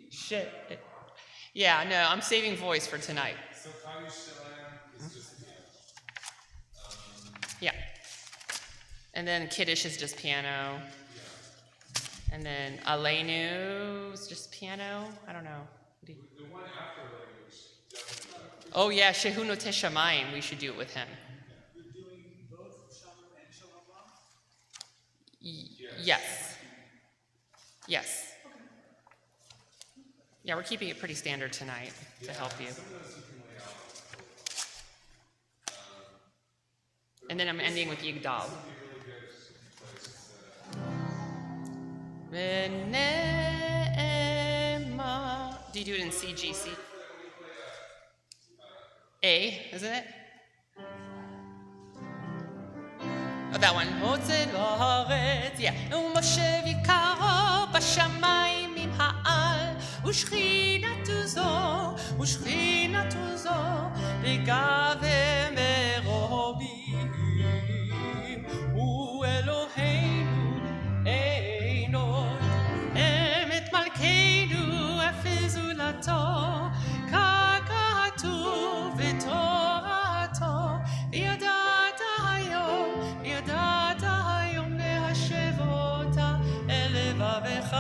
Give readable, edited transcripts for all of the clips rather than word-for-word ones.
Shit. Yeah, no, I'm saving voice for tonight. So Kaddish Shalom is just piano. Yeah. And then Kiddush is just piano. Yeah. And then Aleinu is just piano. I don't know. The one after Aleinu is definitely. Oh yeah, Shehu Noteh Shamayim. We should do it with him. You're doing both Shalom and Shalom Bach? Yes. Yes. Yeah, we're keeping it pretty standard tonight to help you. And then I'm ending with Yigdal. Do you do it in CGC? A, isn't it? Oh, that one. Yeah. ושכינתו זו בגבי מרובים הוא אלוהינו אינו אמת מלכנו אפס זולתו ככתוב בתורתו וידעת היום להשב אותה אל לבבך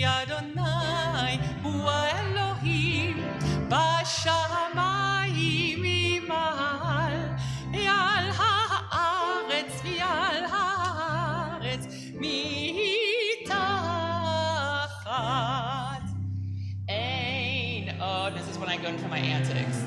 אדוני הוא האלוהים בשמיים ממעל ועל הארץ מתחת. Ain. Oh, this is when I go into my antics.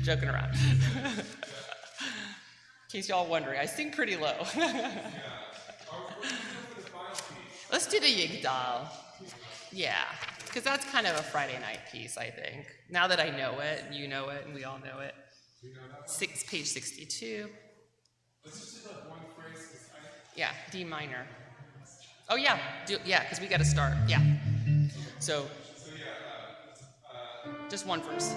Joking around. In case y'all wondering, I sing pretty low. Let's do the Yigdal. Yeah, because that's kind of a Friday night piece, I think. Now that I know it, and you know it, and we all know it. Page 62. Let's just do that one phrase. Yeah, D minor. Oh yeah, because we got to start. Yeah. So just one verse.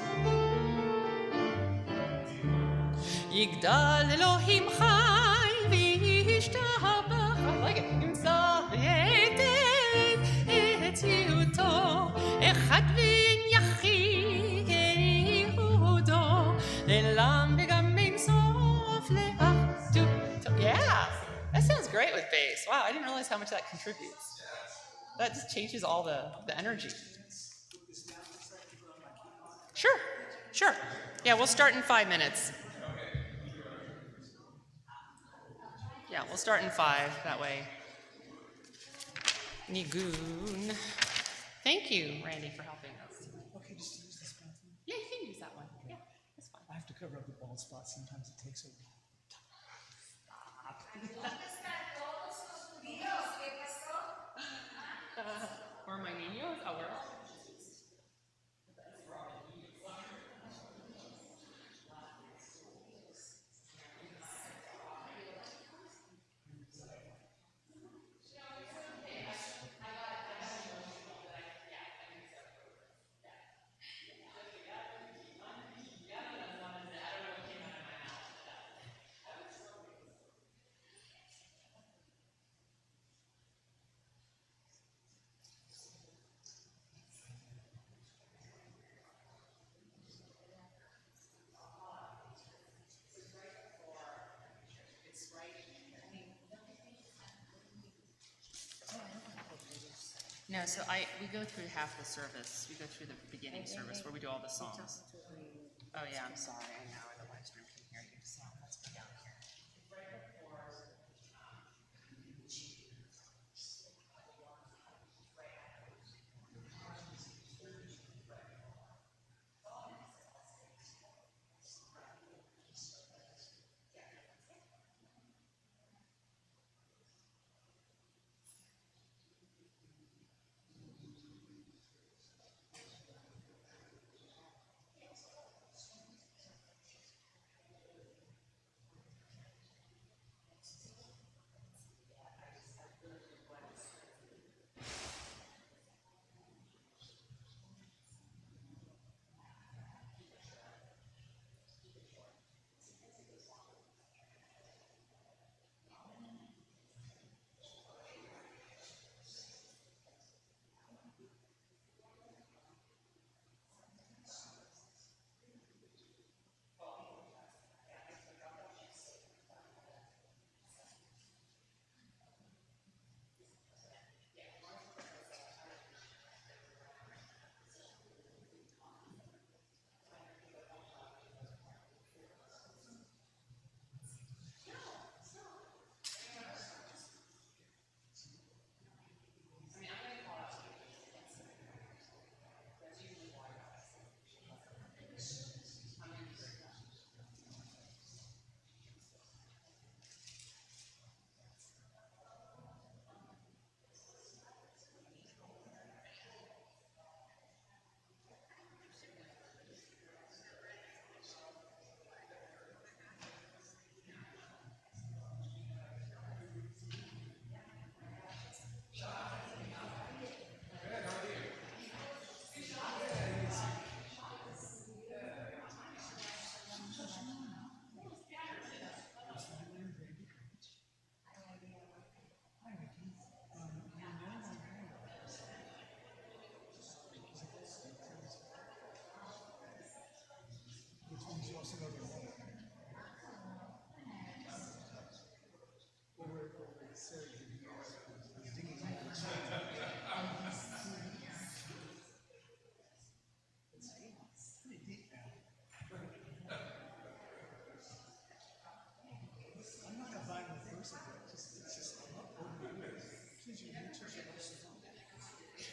יגדל אלוהים חי וישתבח. I like it. ימצא את יהודו אחד בן יחיד יהודו לעולם וגם אין סוף לאחדותו. Yeah, that sounds great with bass. Wow, I didn't realize how much that contributes. That just changes all the energy. Sure. Yeah, we'll start in 5 minutes. Yeah, we'll start in 5, that way. Nigun. Thank you, Randy, for helping us. Okay, just use this bathroom. Yeah, you can use that one. Yeah, that's fine. I have to cover up the bald spot. Sometimes it takes a while. Where are my niños? Oh, where? No, so we go through half the service. We go through the beginning service where we do all the songs. Oh yeah, I'm sorry. I know the live stream can hear you. So let's go down here.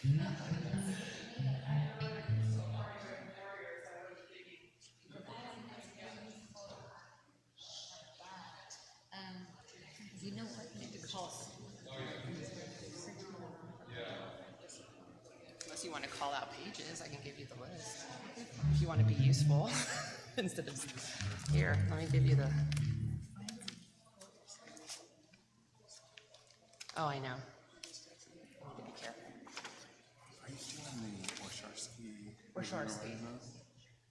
You know what? You need to call us. Unless you want to call out pages, I can give you the list. If you want to be useful. Instead of here, let me give you the. Oh, I know. I need to be careful. Are you doing the Orsharsky.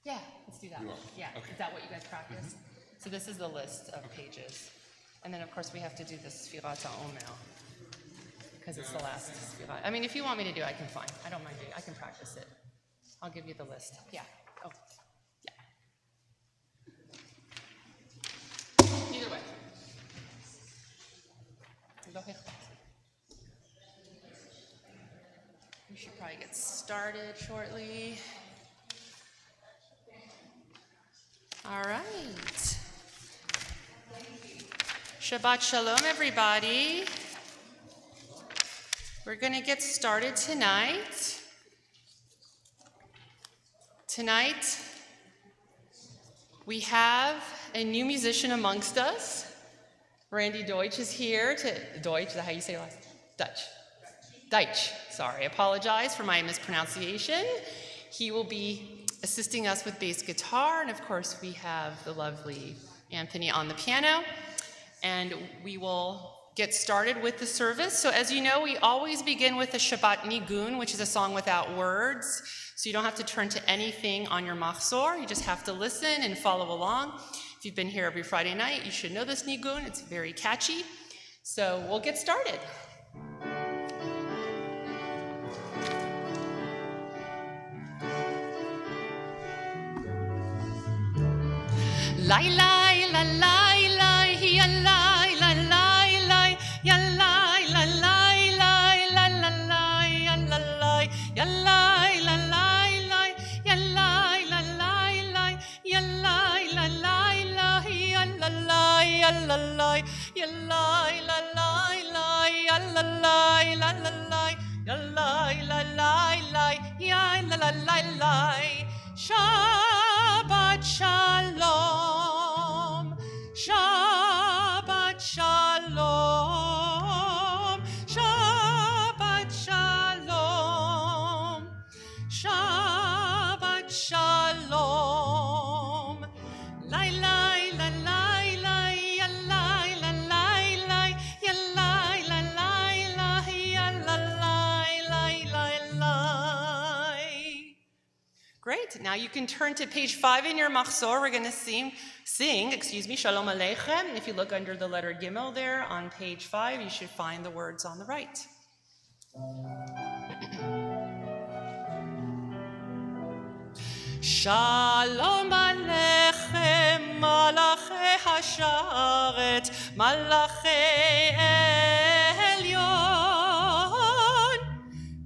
Yeah, let's do that. You are? Yeah, Okay. is that what you guys practice? So this is the list of pages. And then, of course, we have to do the Sfirat HaOmer, because it's the last Sfirat. I mean, if you want me to do it, I can fine. I don't mind doing it. I can practice it. I'll give you the list. Yeah. Oh, yeah. Either way. We should probably get started shortly. All right. Shabbat Shalom, everybody. We're going to get started tonight. Tonight, we have a new musician amongst us. Randy Deutsch is here Deutsch, is that how you say it last? Deutsch, sorry, I apologize for my mispronunciation. He will be assisting us with bass guitar, and of course we have the lovely Anthony on the piano. And we will get started with the service. So as you know, we always begin with a Shabbat Nigun, which is a song without words. So you don't have to turn to anything on your machzor. You just have to listen and follow along. If you've been here every Friday night, you should know this Nigun. It's very catchy. So we'll get started. Lai lai la lai lai ya lai la lai lai ya lai la lai lai la la lai ya la lai ya lai la lai lai ya lai la lai lai ya lai la lai lai ya la lai ya la lai ya lai la lai lai ya la lai la la lai ya lai la lai lai ya la la lai lai. Shabbat Shalom, Shabbat Shalom, Shabbat Shalom, Shabbat Shalom. Lai lai la lai lai ya lai la lai lai ya lai la lai lai ya la lai lai lai lai. Great. Now you can turn to page 5 in your machzor. We're going to sing, Shalom Aleichem. If you look under the letter Gimel there on page 5, you should find the words on the right. Shalom Aleichem, Malachei Hasharet, Malachei Elyon,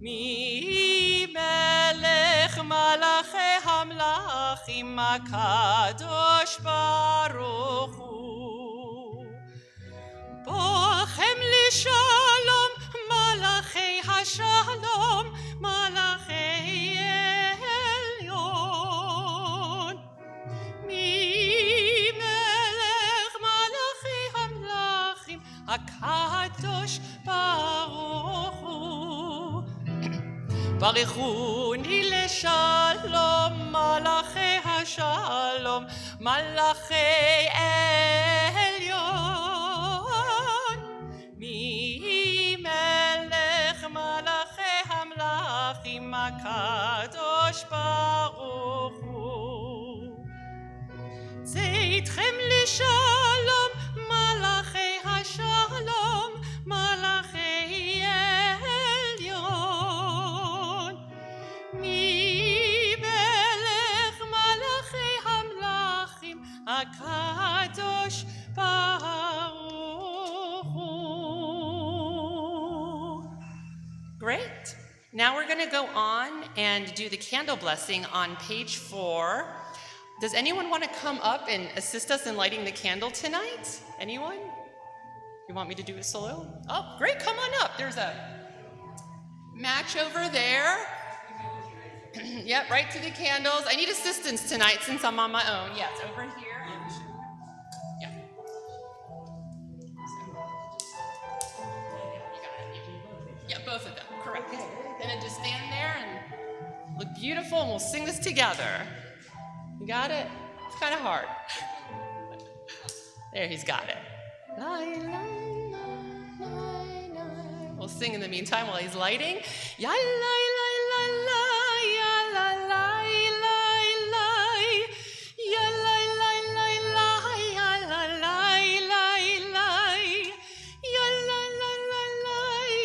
Mi Melech Malachei Hamlachim HaKadosh Baruch Hu. Bochem li Shalom, Malachei Hashalom, Malachei Elyon, Mi Melech Malachei Hamlachim HaKadosh Baruch Hu. Barichuni leshalom, malachei hashalom, malachei elyon, mi melech malachei hamlachim HaKadosh Baruch Hu. Zeitchem leshalom, malachei hashalom, malachei elyon, mi melech malachei hamlachim HaKadosh Baruch Hu. Great. Now we're going to go on and do the candle blessing on page 4. Does anyone want to come up and assist us in lighting the candle tonight? Anyone? You want me to do it solo? Oh, great, come on up. There's a Match over there. Yep, right to the candles. I need assistance tonight since I'm on my own. Yes, over here. Yeah. Yeah, both of them, correct. And then just stand there and look beautiful, and we'll sing this together. You got it? It's kind of hard. There, he's got it. We'll sing in the meantime while he's lighting. Ya la la la la, ya la la la la, ya la la la la, ya la la la la, ya la la la la,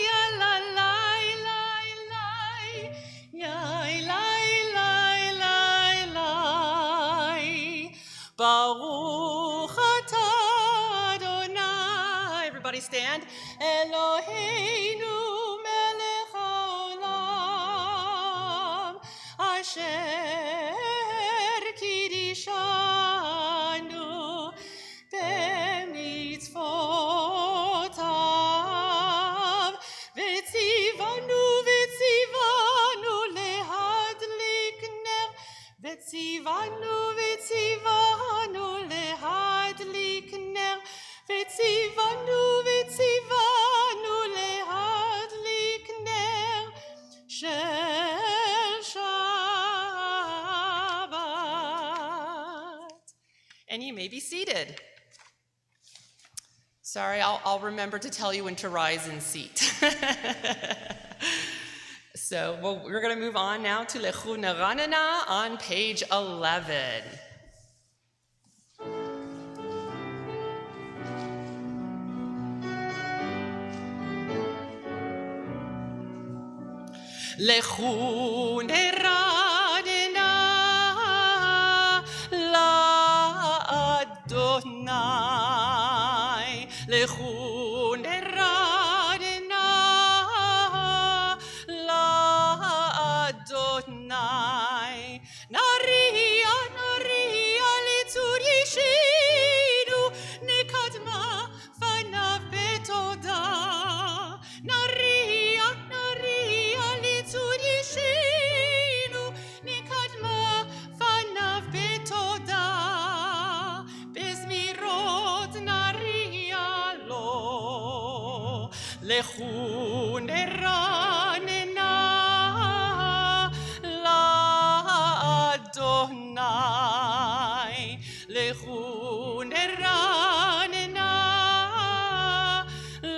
ya la la la la, ya la la la la. Baruch atah Adonai. Everybody stand. Eloheinu melech haolam asher kidishanu b'mitzvotav v'tzivanu lehadlik ner v'tzivanu lehadlik ner v'tzivanu lehadlik ner shel Shabbat. And you may be seated. Sorry, I'll remember to tell you when to rise and seat. So we're going to move on now to Lechu Neranena on page 11. Lechu Neranena la'Adonai. Lechu Neranena la'Adonai. Naria, naria litzur yishinu nekadma fanav betoda. Naria, naria litzur yishinu nekadma fanav betoda. Bezmirot naria lo. Lechu neranena la'Adonai. Lechu neranena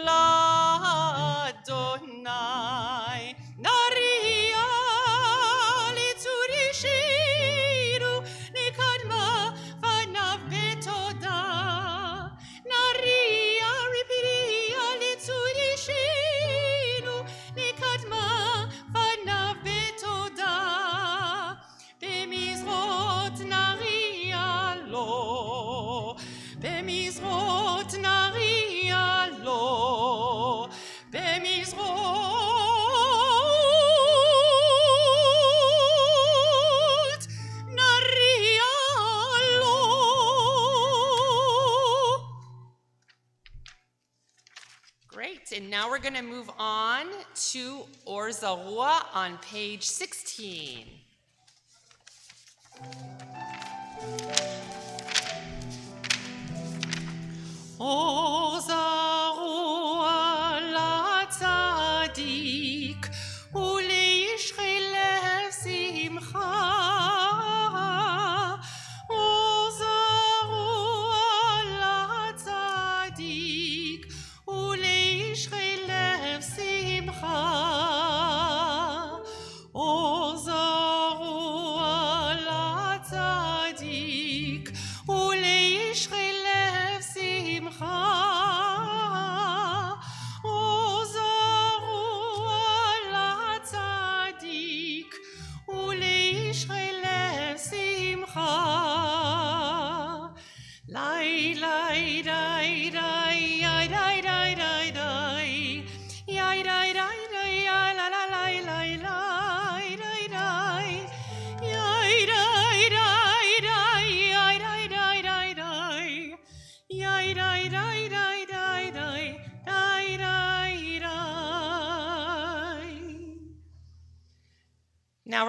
la'Adonai. Naria litzur yishiru nekadma fanav betoda. Naria ripiria litzur yishiru nekadma fanav betoda. B'mizrot naria lo. B'mizrot naria lo. B'mizrot naria lo. Great, and now we're going to move on to Or Zarua on page 16. Or Zarua latzadik uleish lev simcha. Or Zarua latzadik uleish lev simcha. Or Zarua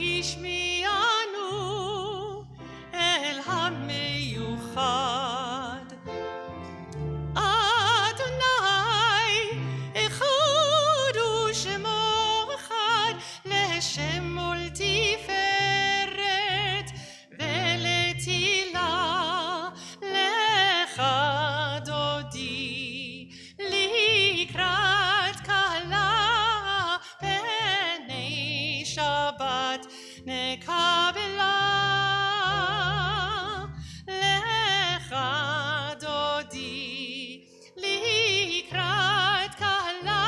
השמיענו אל המיוחד. אדוני אחד ושמו אחד, לשם ולתפארת ולתהילה לך דודי. לקראת כלה פני שבת נקבלה לך דודי. לקראת כלה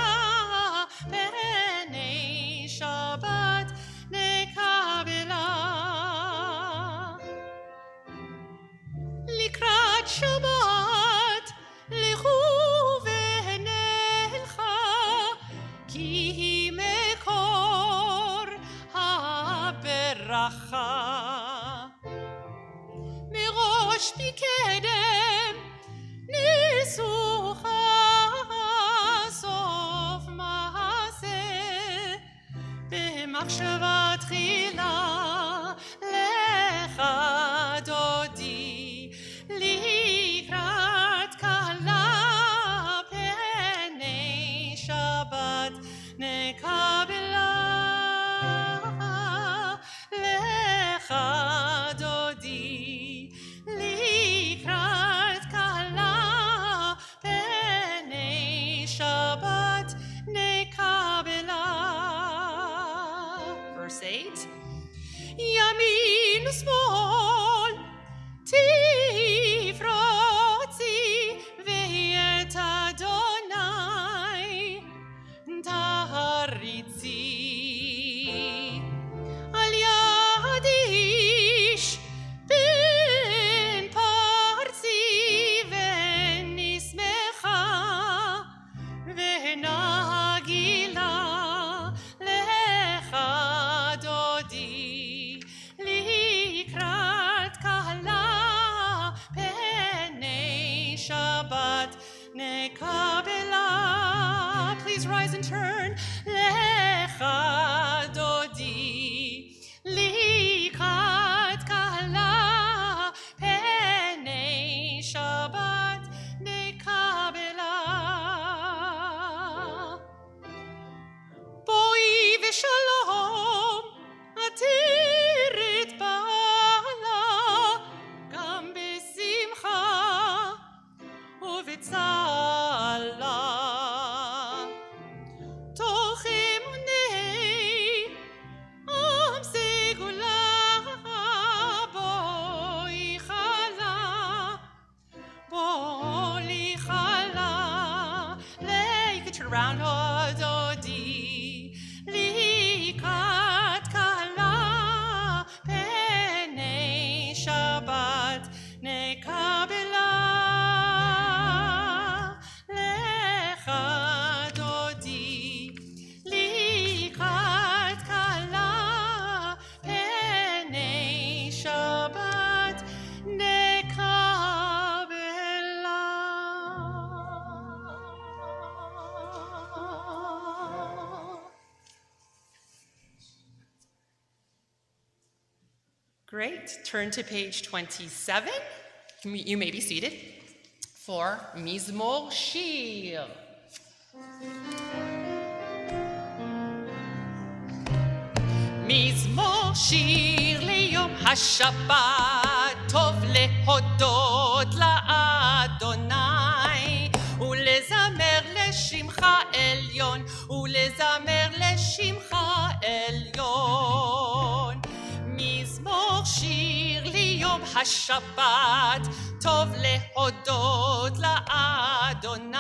פני שבת נקבלה. לקראת שבת לכו ונלכה, כי היא מקור הברכה. מראש מקדם ניסוחה, סוף מעשה במחשבה תחילה לך דודי. לקראת כלה פני שבת נקבלה לך דודי. לקראת כלה פני שבת נקבלה. Verse 8. ימין ושמאל תפרוצי, ואת אדוני תריצי. על יד איש בן פרצי ונשמחה, ונגילה לך דודי. לקראת כלה פני שבת נקבלה. Please rise and turn. לך דודי. לקראת כלה פני שבת נקבלה. בואי ושלום עתירת בעלה, גם בשמחה ובצהלה. תוך אמוני עם סגולה, בואי חלה, בואי חלה. You can turn around, oh דודי. לקראת כלה פני שבת נקבלה לך דודי. לקראת כלה פני שבת נקבלה. Great. Turn to page 27. You may be seated for Mizmor Shir. מזמור שיר ליום השבת, טוב להודות לאדוני, ולזמר לשמך עליון, ולזמר לשמך עליון. מזמור שיר ליום השבת, טוב להודות לאדוני,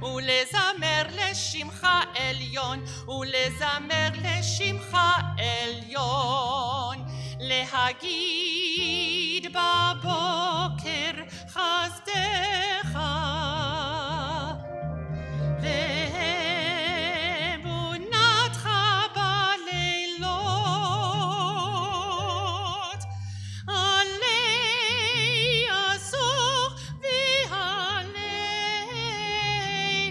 ולזמר לשמך עליון, ולזמר לשמך עליון. להגיד בבוקר חסדך, ואמונתך בלילות. עלי אסוך ועלי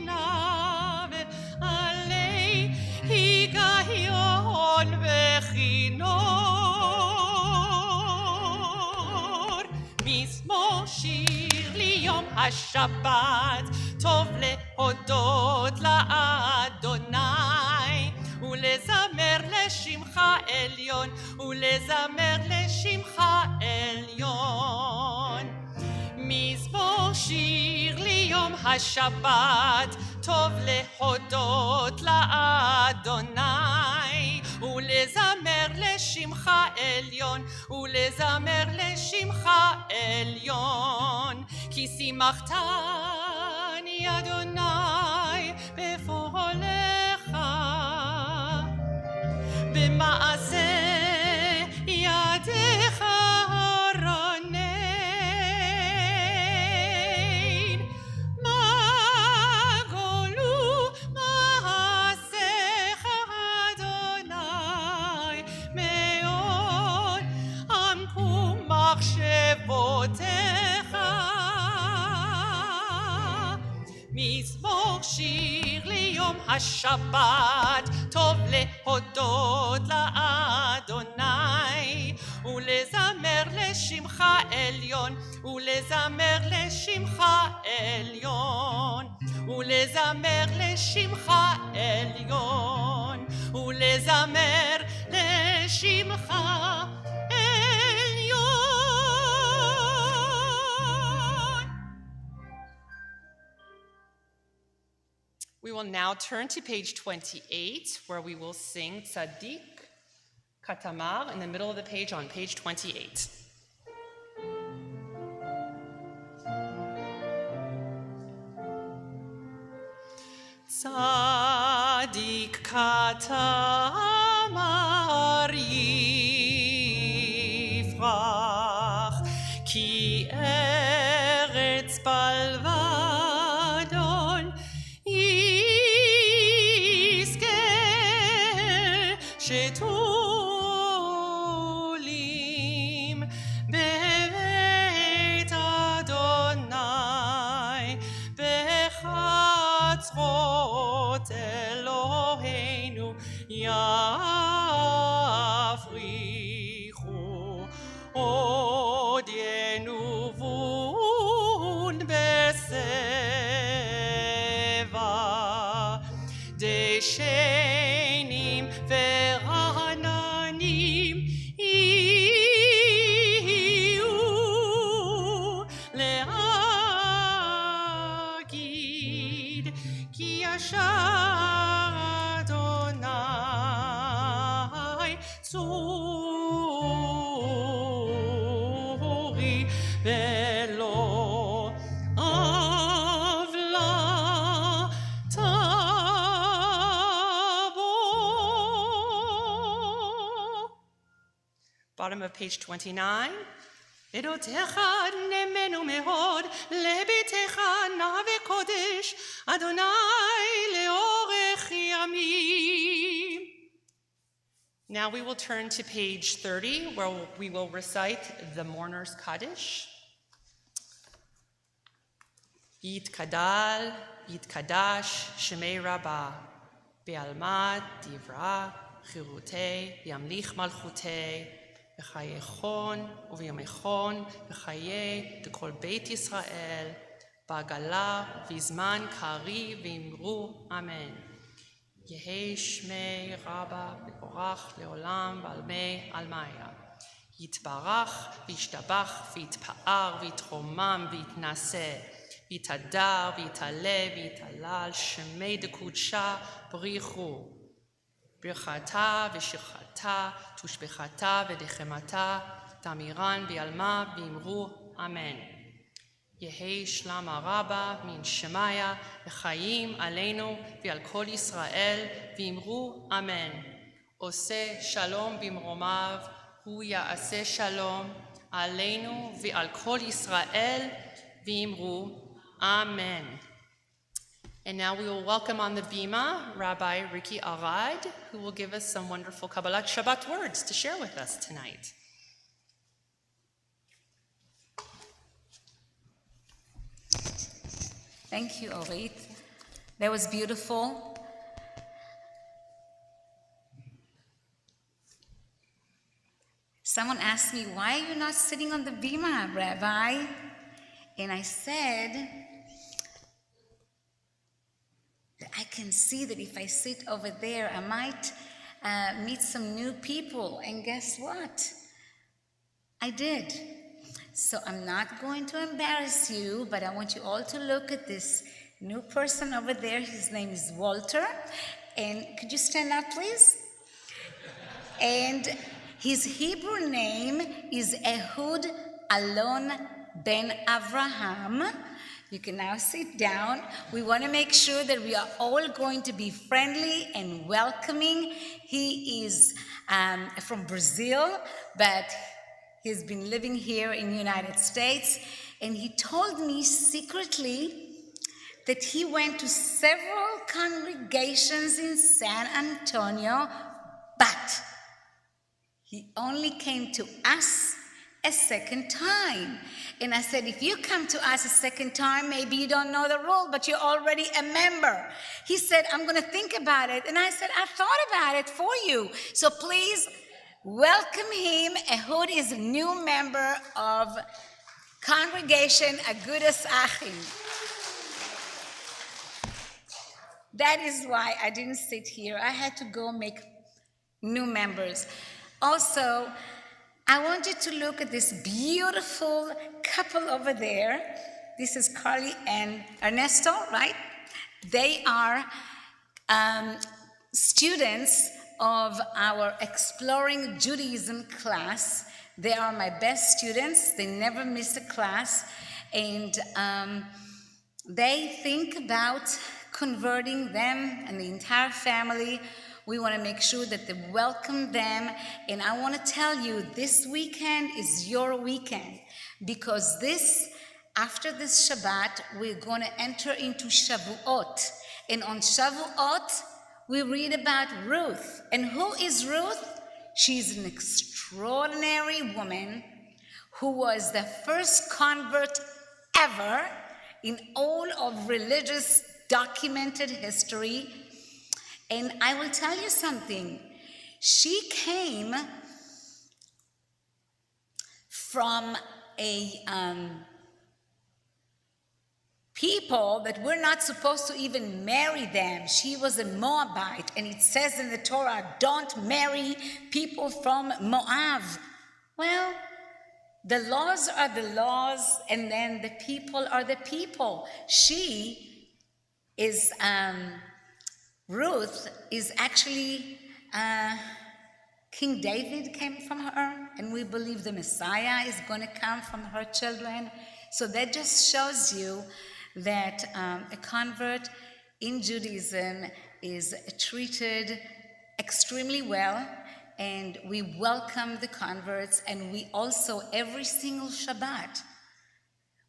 נאווה, עלי היגיון וכי השבת, טוב להודות לאדוני, ולזמר לשמך עליון, ולזמר לשמך עליון. מזמור שיר ליום השבת, טוב להודות לאדוני, ולזמר לשמך עליון, ולזמר לשמך עליון. כי שימחתני אדוני בפועלך, במעשה ידיך רונן. מה גולו מעשיך אדוני, מאוד עמקו מחשבותיך. מזמור שיר ליום השבת, טוב להודות לאדוני, ולזמר לשמך עליון, ולזמר לשמך עליון, ולזמר לשמך עליון, ולזמר לשמך עליון. We will now turn to page 28, where we will sing Tzadik Katamar in the middle of the page on page 28. Tzadik Katamar yifrach, ki eretz balvadon שתולים בבית אדוני, בחצרות אלוהינו יפריחו, עוד ינובון בשיבה, דשנים ורעננים יהיו להגיד, כי ישר אדוני צורי ולא עוולה תבוא. Bottom of page 29. עדותיך נאמנו מאוד, לביתך נא וקודש, אדוני לאורך ימים. Now we will turn to page 30, where we will recite the Mourner's Kaddish. יתקדל, יתקדש, שמי רבה, בעלמא דברה, חירותי, ימליך מלכותי, בחייכון ובימיכון, בחיי דכל בית ישראל, בעגלה ובזמן קרי ואמרו אמן. יהי שמי רבה מבורך לעולם ועלמי עלמיה. יתברך וישתבח ויתפאר ויתרומם ויתנשא, ויתהדר ויתעלה ויתהלל, שמי דקודשה בריחו. ברכתה ושכחתה, תושבחתה ודחמתה, תמירן בעלמה ואמרו אמן. יהי שלום הרבה מן שמיה וחיים עלינו ועל כל ישראל ואמרו אמן. עושה שלום במרומיו, הוא יעשה שלום עלינו ועל כל ישראל ואמרו amen. And now we will welcome on the bima Rabbi Ricky Arad, who will give us some wonderful Kabbalat Shabbat words to share with us tonight. Thank you, Orit. That was beautiful. Someone asked me, why are you not sitting on the bima, Rabbi? And I said that I can see that if I sit over there, I might meet some new people. And guess what? I did. So I'm not going to embarrass you, but I want you all to look at this new person over there. His name is Walter. And could you stand up, please? And his Hebrew name is Ehud Alon Ben Avraham. You can now sit down. We want to make sure that we are all going to be friendly and welcoming. He is from Brazil, but he's been living here in the United States. And he told me secretly that he went to several congregations in San Antonio, but he only came to us a second time. And I said, if you come to us a second time, maybe you don't know the rule, but you're already a member. He said, I'm going to think about it. And I said, I thought about it for you. So please welcome him. Ehud is a new member of Congregation Agudas Achim. That is why I didn't sit here. I had to go make new members. Also, I want you to look at this beautiful couple over there. This is Carly and Ernesto, right? They are students of our Exploring Judaism class. They are my best students. They never miss a class. And they think about converting them and the entire family. We want to make sure that they welcome them. And I want to tell you, this weekend is your weekend, because after this Shabbat, we're going to enter into Shavuot. And on Shavuot, we read about Ruth. And who is Ruth? She's an extraordinary woman who was the first convert ever in all of religious documented history. And I will tell you something. She came from a people that were not supposed to even marry them. She was a Moabite, and it says in the Torah, don't marry people from Moab. Well, the laws are the laws, and then the people are the people. Ruth is actually, King David came from her, and we believe the Messiah is going to come from her children. So that just shows you that a convert in Judaism is treated extremely well, and we welcome the converts. And we also, every single Shabbat,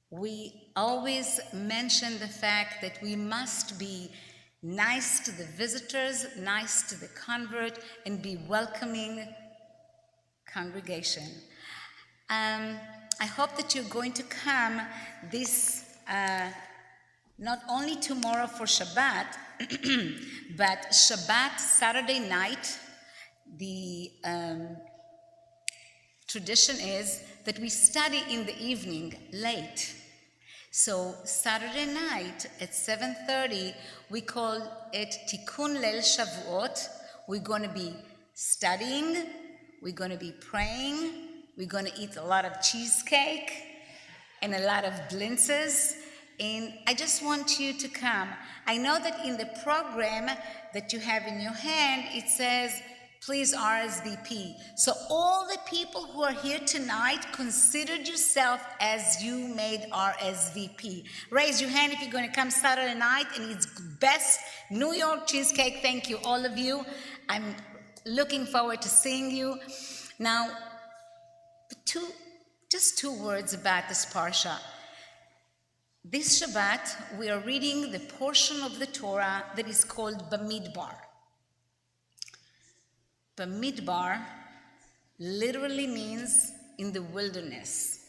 we always mention the fact that we must be nice to the visitors, nice to the convert, and be welcoming congregation. I hope that you're going to come this, not only tomorrow for Shabbat, but Shabbat, Saturday night. The tradition is that we study in the evening late. So Saturday night at 7:30, we call it Tikkun Leil Shavuot. We're going to be studying, we're going to be praying, we're going to eat a lot of cheesecake and a lot of blintzes. And I just want you to come. I know that in the program that you have in your hand, it says, please RSVP. So all the people who are here tonight, considered yourself as you made RSVP. Raise your hand if you're going to come Saturday night, and it's best New York cheesecake. Thank you, all of you. I'm looking forward to seeing you. Now, just two words about this parsha. This Shabbat, we are reading the portion of the Torah that is called Bamidbar. Bamidbar literally means in the wilderness.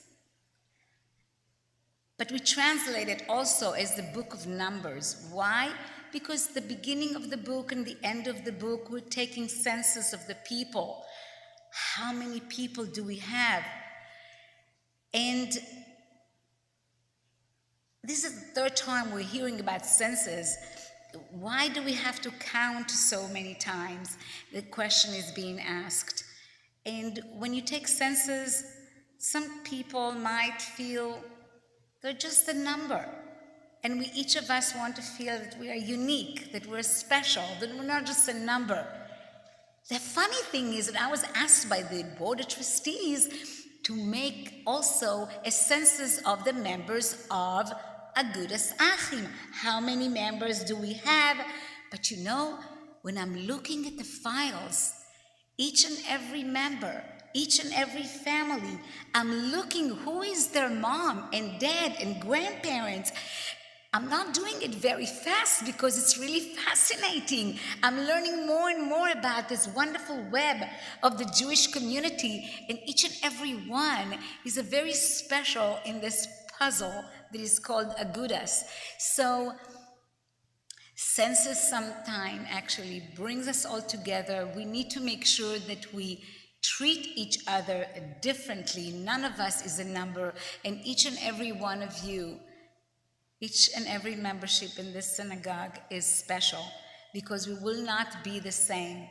But we translate it also as the book of Numbers. Why? Because the beginning of the book and the end of the book, we're taking census of the people. How many people do we have? And This is the third time we're hearing about census. Why do we have to count so many times? The question is being asked. And when you take census, some people might feel they're just a number. And each of us want to feel that we are unique, that we're special, that we're not just a number. The funny thing is that I was asked by the Board of Trustees to make also a census of the members of Agudas Achim. How many members do we have? But you know, when I'm looking at the files, each and every member, each and every family, I'm looking who is their mom and dad and grandparents. I'm not doing it very fast because it's really fascinating. I'm learning more and more about this wonderful web of the Jewish community, and each and every one is a very special in this puzzle that is called Agudas. So census sometime actually brings us all together. We need to make sure that we treat each other differently. None of us is a number, and each and every one of you, each and every membership in this synagogue is special, because we will not be the same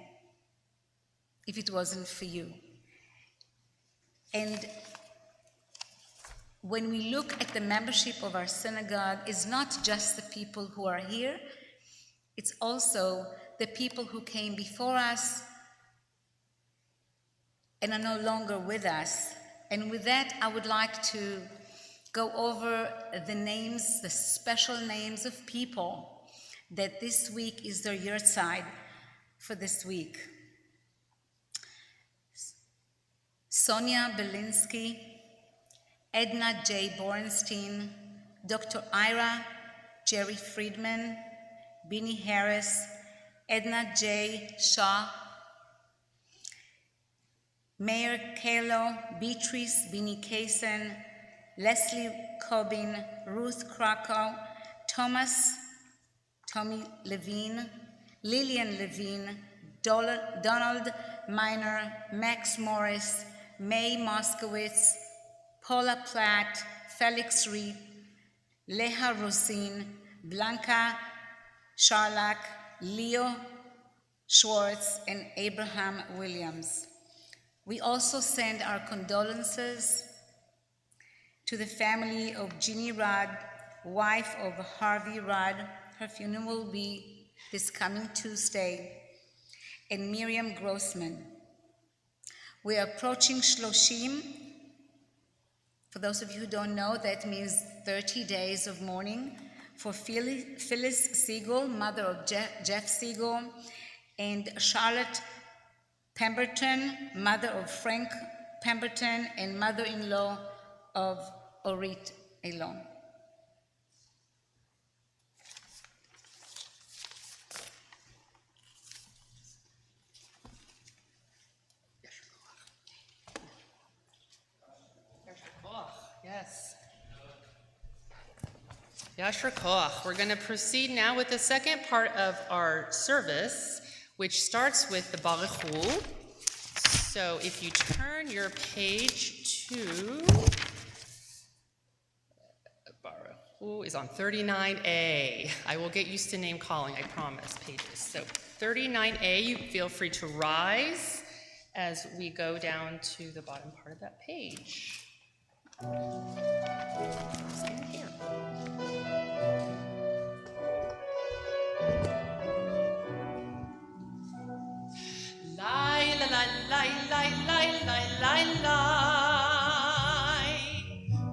if it wasn't for you. And when we look at the membership of our synagogue, it's not just the people who are here, it's also the people who came before us and are no longer with us. And with that, I would like to go over the names, the special names of people that this week is their yahrzeit for this week. Sonia Belinsky, Edna J. Borenstein, Dr. Ira Jerry Friedman, Bini Harris, Edna J. Shaw, Mayor Kalo, Beatrice Bini Kaysen, Leslie Cobin, Ruth Krakow, Tommy Levine, Lillian Levine, Donald Miner, Max Morris, May Moskowitz, Paula Platt, Felix Reed, Leha Rosin, Blanca Charlak, Leo Schwartz, and Abraham Williams. We also send our condolences to the family of Ginny Rudd, wife of Harvey Rudd. Her funeral will be this coming Tuesday. And Miriam Grossman. We are approaching Shloshim. For those of you who don't know, that means 30 days of mourning for Phyllis Siegel, mother of Jeff Siegel, and Charlotte Pemberton, mother of Frank Pemberton, and mother-in-law of Orit Elon. Yes. Yasher Koach. We're going to proceed now with the second part of our service, which starts with the Baruch Hu. So if you turn your page to Baruch Hu is on 39A. I will get used to name calling, I promise, pages. So 39A, you feel free to rise as we go down to the bottom part of that page. Stand here. Lai la la lai lai lai lai lai lai lai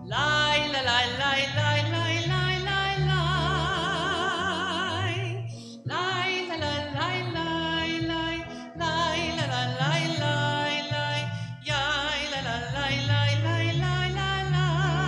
la la lai lai lai lai lai lai la la lai lai lai lai la la lai lai lai yai la la lai lai lai lai lai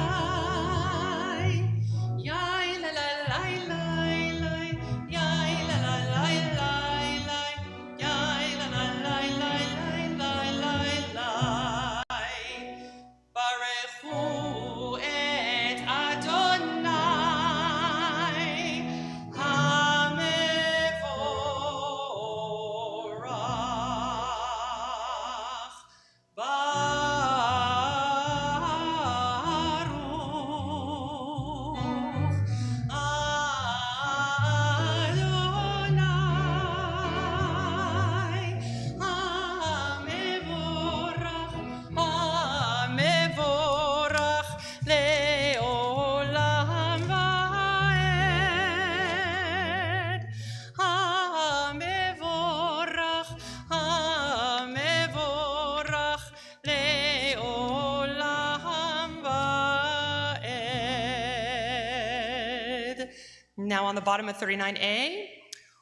Now on the bottom of 39a,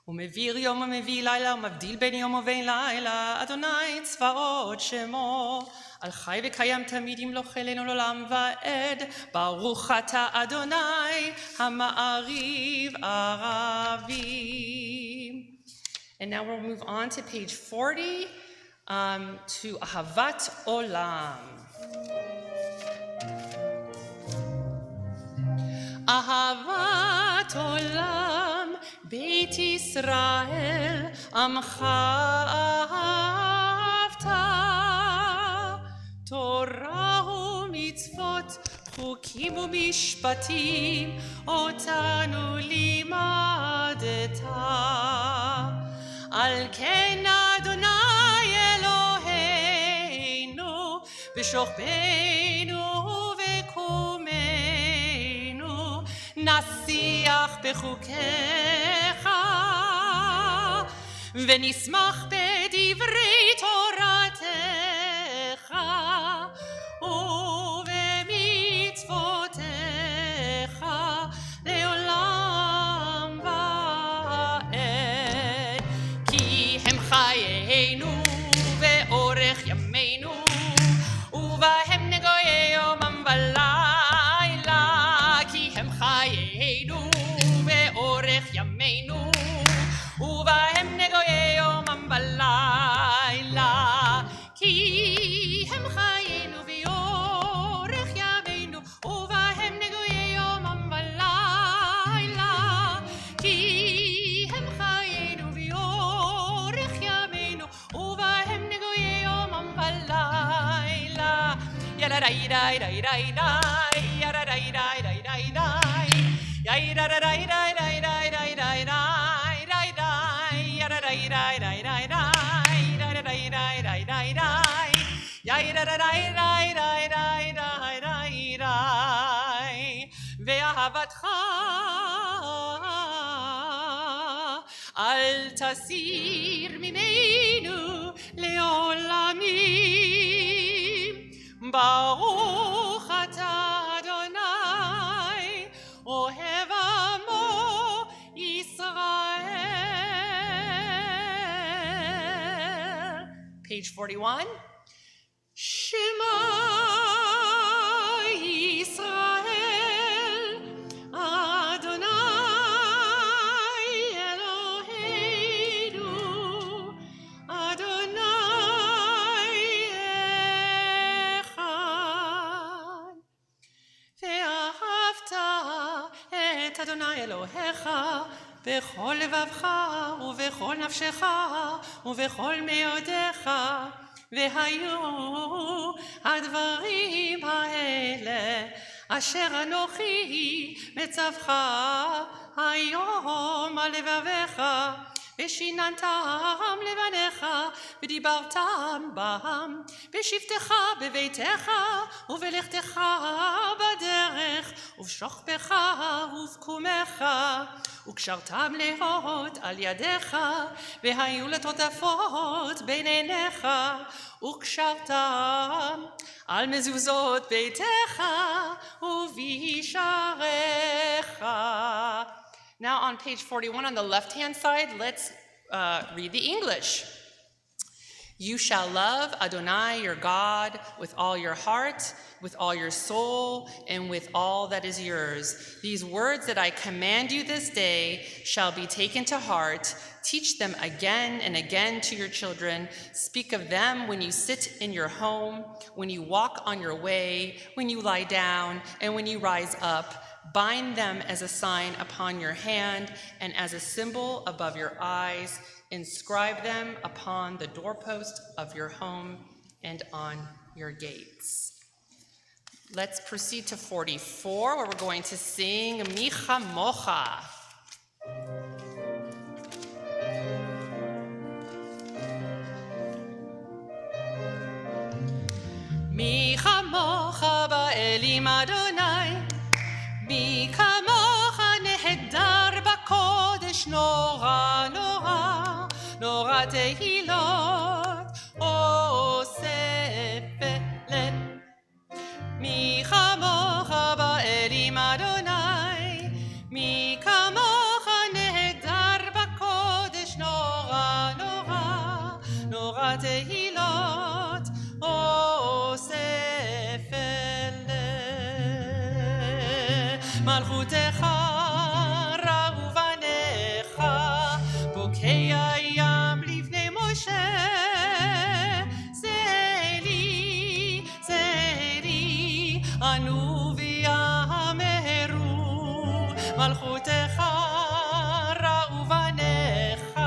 ומביא יום ומביא לילה, ומבדיל בין יום ובין לילה, אדוני צבאות שמו, על חי וקיים תמיד ימלוך אלינו לעולם ועד, ברוך אתה אדוני, המעריב ערבים. And now we'll move on to page 40, to Ahavat Olam. Ahavat Olam, Beit Yisrael, Amcha Ahavta, Torah u'mitzvot, Chukim u'mishpatim, Otanu limadeta. Al ken Adonai Eloheinu, b'shochbeinu v'kumeinu, nasiach b'chukecha, v'nismach b'divrei toratecha, u'v'mitzvotecha, le'olam va'ed. Ki hem chayeinu ve'orech yameinu, uvahem negoye yomam v'layla. Ki hem chayeinu ve'orech yameinu, uvahem negoye yomam v'layla. Ki hem chayeinu ve'orech yameinu, uvahem negoye yomam v'layla. Ki hem chayeinu ve'orech yameinu, uvahem negoye yomam v'layla. Yada-da-da-da-da-da-da, yada-da-da-da-da-da-da, yada-da-da-da-da-da-da-da, yada-da-da-da-da-da-da, yada-da-da-da-da-da-da, ve'ahavatcha al tasir mimenu le'olamim. Baruch atah Adonai, ohev amo Yisrael. Page 41. Shema Yisrael, Adonai Eloheinu, Adonai Echad. Ve'ahavta et Adonai Elohecha bechol levavcha ubechol nafshecha ubechol meodecha. והיו הדברים האלה אשר אנוכי מצווך היום על לבביך, ושיננתם לבניך ודיברתם בם בשבתך בביתך ובלכתך בדרך ובשוכבך ובקומך, וקשרתם להות על ידיך והיו לטוטפות בין עיניך, וקשרתם על מזוזות ביתך ובישעריך. Now on page 41 on the left-hand side, let's read the English. You shall love Adonai your God with all your heart, with all your soul, and with all that is yours. These words that I command you this day shall be taken to heart. Teach them again and again to your children. Speak of them when you sit in your home, when you walk on your way, when you lie down, and when you rise up. Bind them as a sign upon your hand and as a symbol above your eyes. Inscribe them upon the doorpost of your home and on your gates. Let's proceed to 44, where we're going to sing Mi Chamocha. Mi Chamocha ba'elim Adonai, מי כמוך נהדר בקודש, נורא נורא נורא תהילות עושה פלא. מי כמוך באלים אדוני, מי כמוך מלכותך ראובניך, בוקע ים לפני משה, זה לי, ענו ויאמרו, מלכותך ראובניך,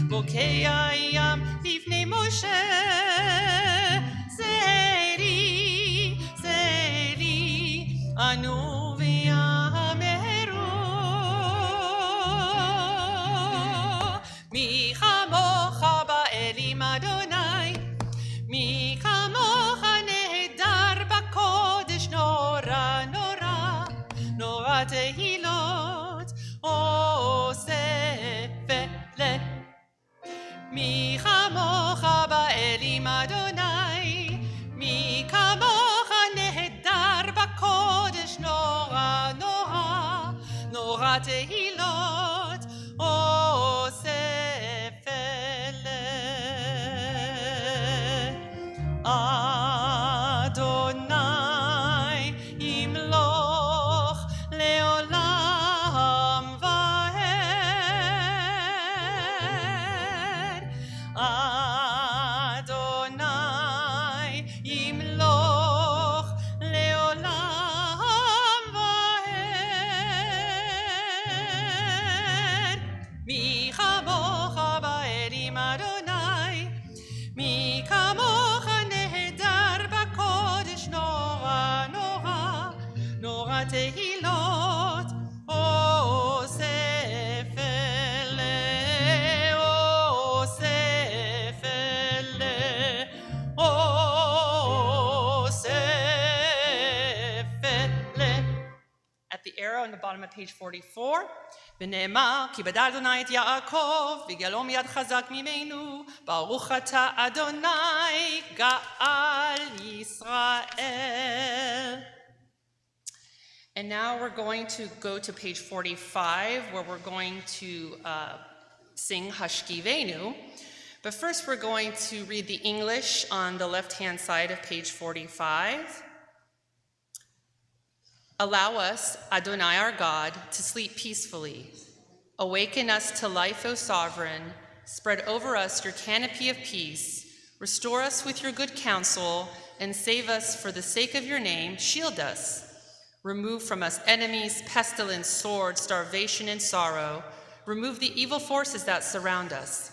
בוקע ים לפני משה, זה לי, ענו ויאמרו, מי כמוך באלים אדוני, מי כמוך נהדר בקודש, נורא נורא נורא תהילות עושה פלא. מי כמוך באלים אדוני, מי כמוך נהדר בקודש, נורא נורא נורא תהילות עושה פלא. אדוני ימלוך לעולם ועד, אדוני ימלוך לעולם ועד. מי כמוך באלים אדוני, מי כמוך נהדר בקודש, נורא נורא נורא תהילות עושה פלא, עושה פלא, עושה פלא. At the arrow on the bottom of page 44, ונאמר, כי בדע אדוני את יעקב, ויגאלו מיד חזק ממנו, ברוך אתה אדוני גאל ישראל. And now we're going to go to page 45, where we're going to sing Hashkivenu. But first we're going to read the English on the left-hand side of page 45. Allow us, Adonai our God, to sleep peacefully. Awaken us to life, O Sovereign. Spread over us your canopy of peace. Restore us with your good counsel, and save us for the sake of your name. Shield us. Remove from us enemies, pestilence, sword, starvation, and sorrow. Remove the evil forces that surround us.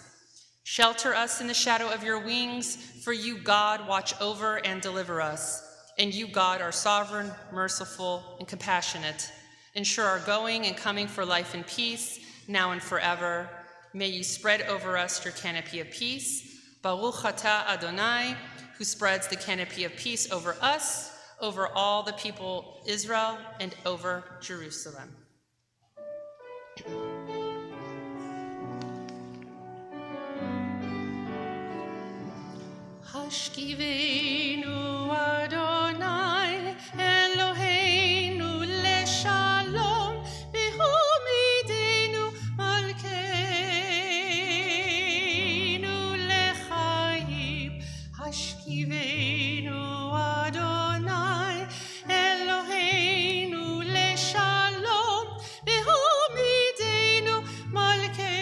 Shelter us in the shadow of your wings, for you, God, watch over and deliver us. And you, God, are sovereign, merciful, and compassionate. Ensure our going and coming for life and peace, now and forever. May you spread over us your canopy of peace. Baruch atah Adonai, who spreads the canopy of peace over us, over all the people Israel, and over Jerusalem. Hashkivenu Adonai Eloheinu leshalom, v'humidenu malkeinu lechaim. Hashkivenu Adonai Eloheinu leshalom, v'humidenu malkeinu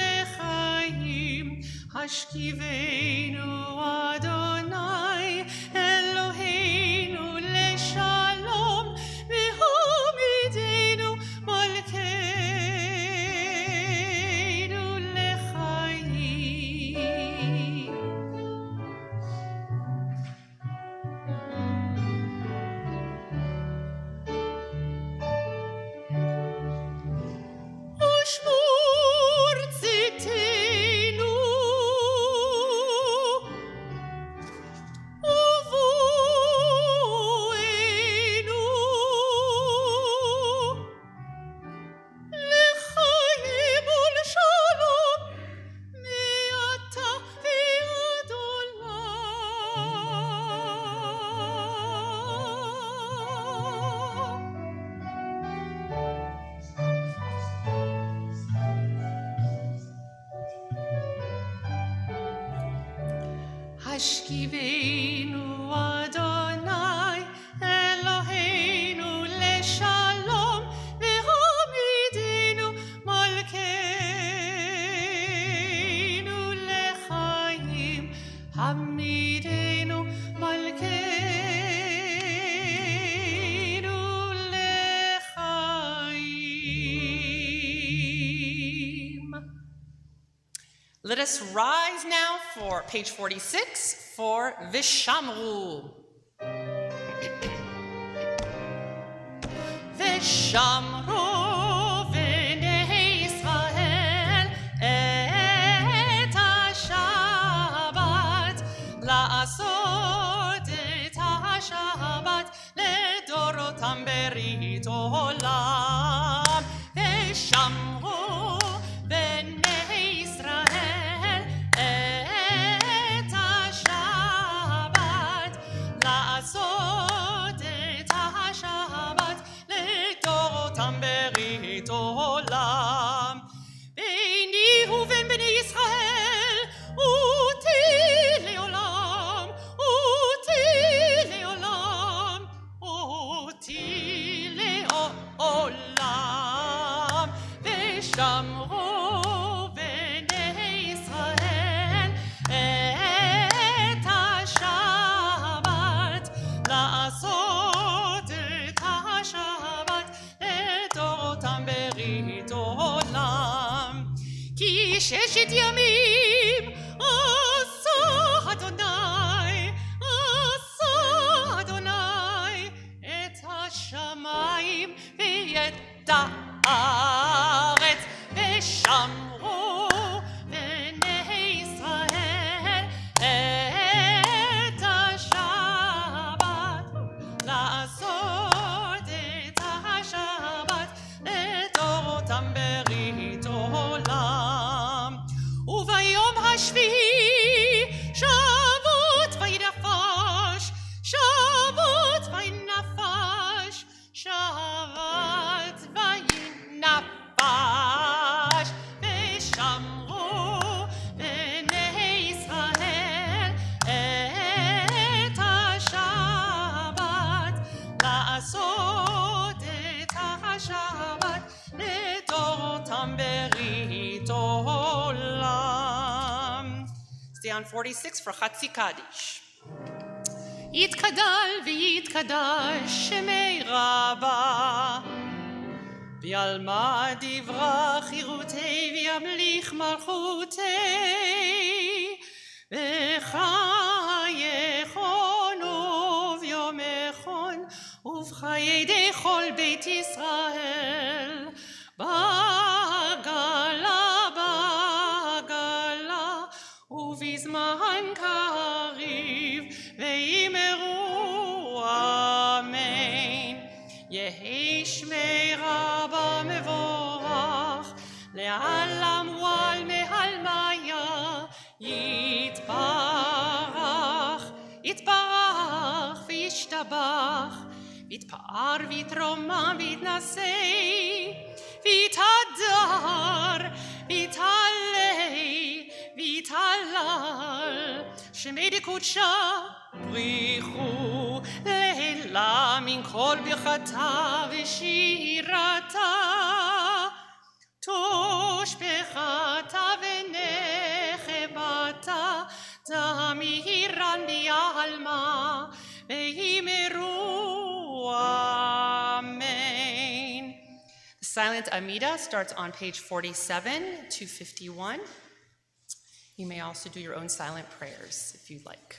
lechaim. Hashkivenu Adonai Eloheinu leshalom, v'humidenu malkeinu lechaim. Ushmur tzitenu uvuenu lechaim ulshalom me'ata ve'ad olam. Hashkivenu Adonai עמידנו מלכנו לחיים. Let us rise now for page 46 for Vishamru. Vishamru v'nei Yisrael et ha-Shabbat la'asot et ha-Shabbat ledorotam berit olam. Vishamru v'nei Yisrael et ha-Shabbat la'asot et ha-Shabbat ledorotam berit olam. ביני ובין בני ישראל אותי לעולם, אותי לעולם, אותי לעולם. ושמרו בני ישראל את השבת, לעשות את השבת לדורותם ברית עולם. כי ששת ימים עשה אדוני, עשה אדוני את השמיים ואת הארץ, ושמרו בני ישראל את השבת, לעשות את השבת לדורותם ברית עולם. וביום השביעי שבות וינפש, שבות וינפש, שבת וינפש. ושמרו בני ישראל את השבת, לעשות את השבת לדורותם ברית עולם. Stay on 46 for Chatzi Kaddish. יתקדל ויתקדש שמי רבה, בעלמא דברה חירותי וימליך מלכותי, בחייכון וביומכון ובחיי כל בית ישראל, בגלה בגלה ובזמן קריב ויאמרו אמן. יהי שמי רבה מבורך לעלם ועל מהלמיה, יתברך יתברך וישתבח, ויתפאר ויתרומם ויתנשא, ויתהדר ויתעלה ויתהלל, שמי דקודשה בריחו לילה מן כל ברכתה ושירתה, תושבחתה ונחמתה, תמירן בעלמא ויאמרו amen. The silent Amida starts on page 47 to 51. You may also do your own silent prayers if you'd like.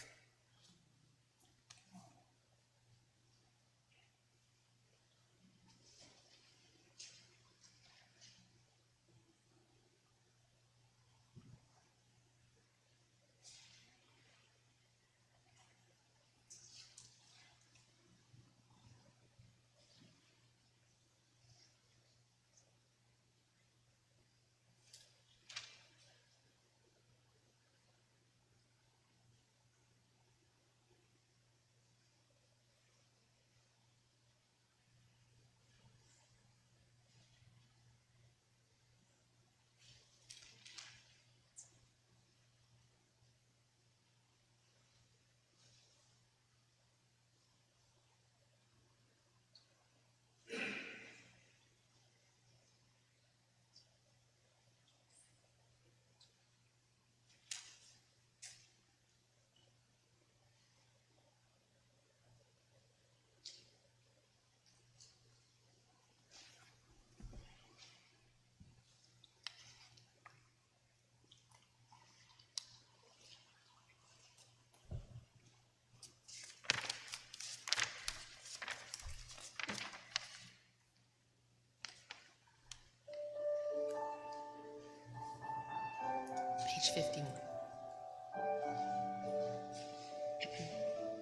Page 51.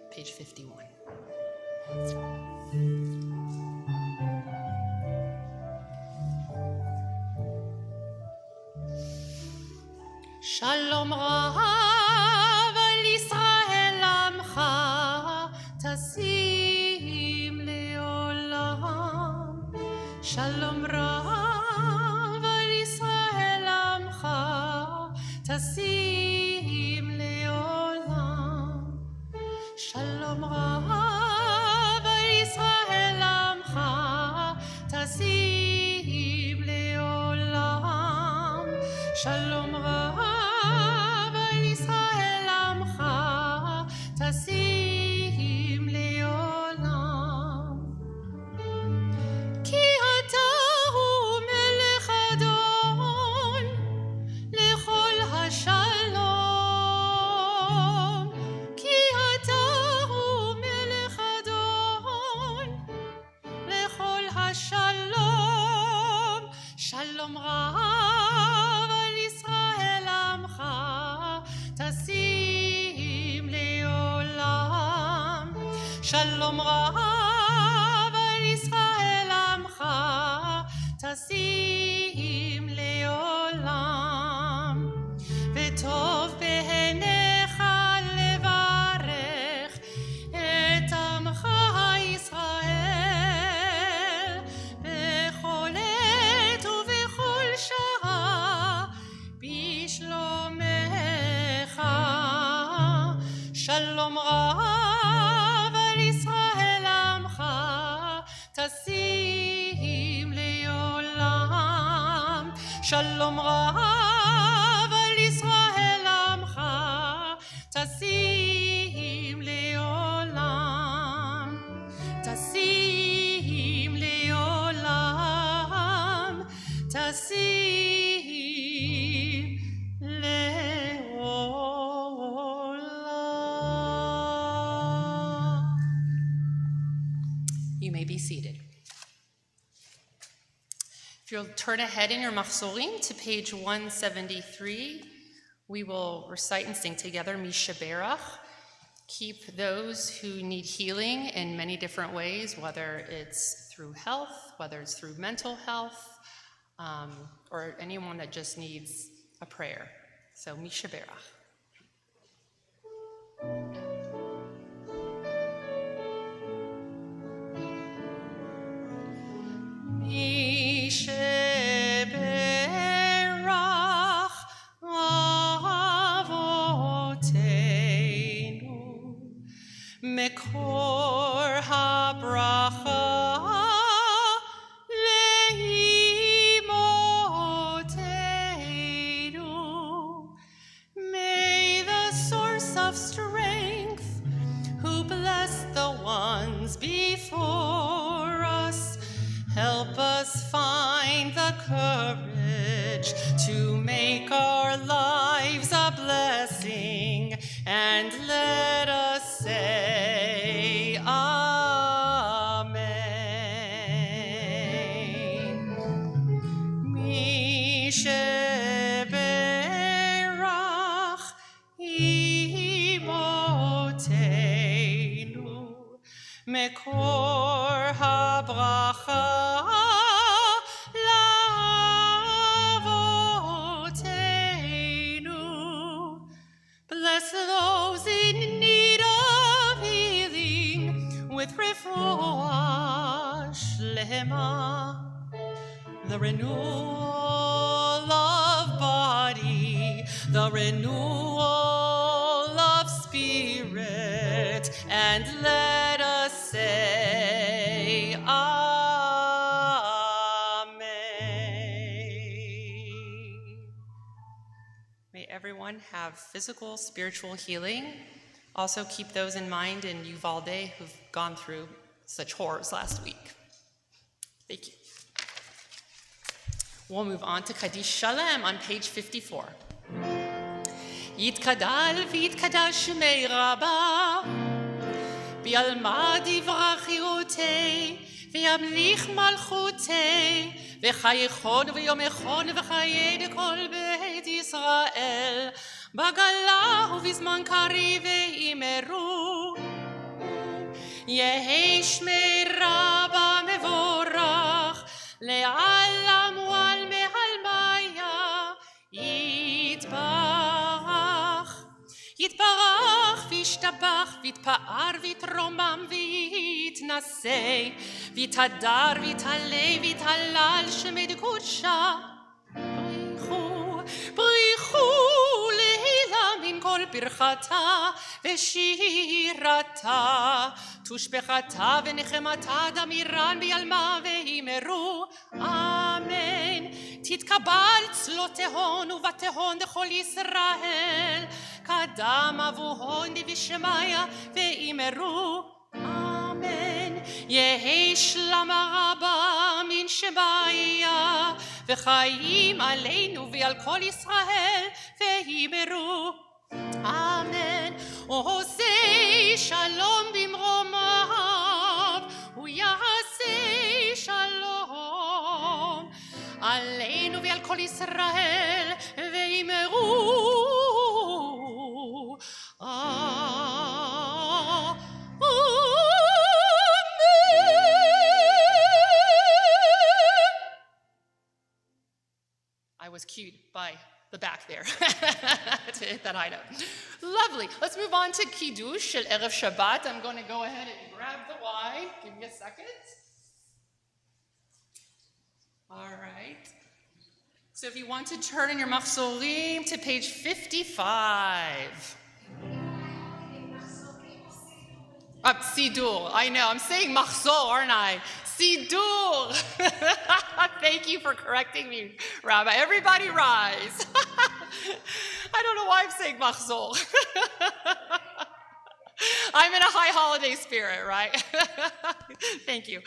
Page 51. Shalom Rav al Yisrael Amcha Tasim Leolam. Shalom Rav al Yisrael Amcha Tasim Leolam. Shalom Rav al Yisrael Amcha Tasim Leolam. Shalom Rav al Yisrael Amcha Tasim Leolam. Ki ata hu melech adon lechol hashalom. Ki ata hu melech adon lechol hashalom. Shalom Rav al Yisrael Amcha Tasim Leolam. Shalom Rav al Yisrael Amcha Tasim Leolam. V'tov be'enecha levarech et Amcha Yisrael bechol et ובכל שעה בשלומך. שלום רב על ישראל עמך תשים לעולם. שלום רב על ישראל עמך תשים לעולם. תשים לעולם. תשים לעולם. You may be seated. If you'll turn ahead in your machzorim to page 173, we will recite and sing together Mi Sheberach. Keep those who need healing in many different ways, whether it's through health, whether it's through mental health, or anyone that just needs a prayer. So Mi Sheberach. Mi Sheberach Avoteinu Mekor HaBracha Leimotenu. May the source of strength, who bless the ones before us, help us find the courage to make our lives a blessing, and let us say Amen. Mi Sheberach Imotenu Mekor HaBracha Lavotenu. Bless those in need of healing with refuah shlema, the renewal of body, the renewal of spirit, and let us say Amen. May everyone have physical, spiritual healing. Also keep those in mind in Uvalde who've gone through such horrors last week. Thank you. We'll move on to Kaddish Shalem on page 54. יתקדל ויתקדש שמי רבה, וילמד יברח חירותי, וימליך מלכותי, וחייכון ויומכון וחיי כל בית ישראל, בגלה ובזמן קריב ואמרו, יהי שמירה במבורך, לעלם ועל מעלמיה, יתברך. יתברך וישתבח ויתפאר ויתרומם ויתנשא ויתהדר ויתעלה ויתהלל שמי קודשה. בריחו להילה מן כל ברכתה ושירתה, תושבחתה ונחמתה דמירן ביעלמה ואמרו אמן. תתקבל צלותיהון ובתיהון דכל ישראל, קדם אבוהון דבשמיא ואמרו אמן. יהי שלמה רבה מן שמיא וחיים עלינו ועל כל ישראל ואמרו אמן. עושה שלום במרומיו ויעשה שלום עלינו ועל כל ישראל ואמרו I was cued by the back there to hit that high note. Lovely. Let's move on to Kiddush Shel Erev Shabbat. I'm going to go ahead and grab the wine. Give me a second. All right. So if you want to turn in your machzorim to page 55. Sidur. I know. I'm saying machzor, aren't I? Sidur. Thank you for correcting me, Rabbi. Everybody rise. I don't know why I'm saying machzor. I'm in a high holiday spirit, right? Thank you.